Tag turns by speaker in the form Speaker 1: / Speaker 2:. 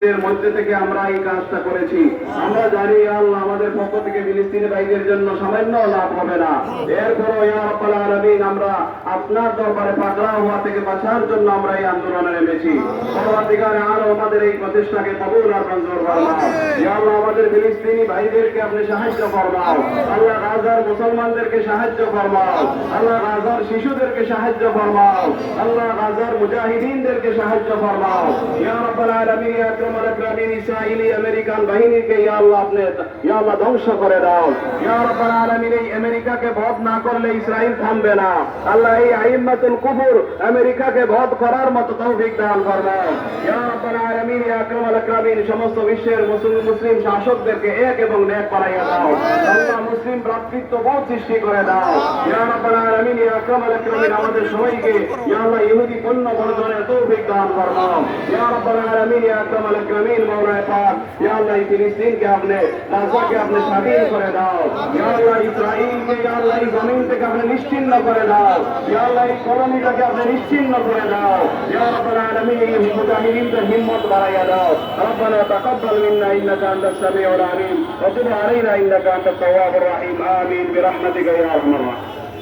Speaker 1: এর মধ্যে থেকে আমরা এই কাজটা করেছি। আমরা জানি আল্লাহ আমাদের পক্ষ থেকে ফিলিস্তিনি ভাইদের জন্য সামান্য লাভ হবে না। এরপরও ইয়া রাব্বাল আলামিন আমরা আপনার দরবারে পাকড়াও হওয়া থেকে বাঁচার জন্য আমরা এই আন্দোলনে নেমেছি। পরবর্তীকালে আরো আমাদের এই প্রচেষ্টাকে কবুল আর মঞ্জুর ফরমাও। ইয়া আল্লাহ আমাদের ফিলিস্তিনি ভাইদেরকে আপনি সাহায্য ফরমাও। আল্লাহ গাজার মুসলমানদেরকে সাহায্য ফরমাও। আল্লাহ গাজার শিশুদেরকে সাহায্য ফরমাও। আল্লাহ গাজার মুজাহিদিনদেরকে সাহায্য ফরমাও। ইয়া রাব্বাল আলামিন ইসরায়েলি আমেরিকান বাহিনীকে ইয়া আল্লাহ আপনি ইয়া আল্লাহ ধ্বংস করে দাও। ইয়া রাব্বাল আলামিন এই আমেরিকাকে বধ না করলে ইসরায়েল থামবে না। আল্লাহ এই আইম্মাতুল কুফর আমেরিকাকে বধ করার মতো তৌফিক দান ফরমাও। ইয়া রাব্বাল আলামিন ইয়া আকরামাল আকরামিন সমস্ত বিশ্বের মুসলিম শাসকদেরকে এক এবং নেক বানাইয়া দাও। আল্লাহ মুসলিম ভ্রাতৃত্ববোধ সৃষ্টি করে দাও। ইয়া রাব্বাল আলামিন ইয়া আকরামাল আকরামিন আমাদের সবাইকে ইয়া আল্লাহ ইহুদি পণ্য বর্জনের তৌফিক দান ফরমাও। ইয়া রাব্বাল আলামিন ইয়া আকরামাল আকরামিন মাওলানা পাক ইয়া আল্লাহ ফিলিস্তিনকে আপনি গাজাকে আপনি স্বাধীন করে দাও। ইয়া আল্লাহ ইসরাইলকে ইয়া আল্লাহ এই জমিন থেকে আপনি নিশ্চিহ্ন করে দাও। ইয়া আল্লাহ এই কলোনিটাকে আপনি নিশ্চিহ্ন করে দাও। ইয়া রাব্বাল আলামিন এই মুজাহিদিনদের হিম্মত বাড়াইয়া দাও। রব্বানা তাকাব্বাল মিন্না ইন্নাকা আনতাস সামিউল আলিম ওয়া তুব আলাইনা ইন্নাকা আনতাত তাওয়াবুর রহিম আমিন বিরহমাতিকা ইয়া আরহামার রাহিমিন।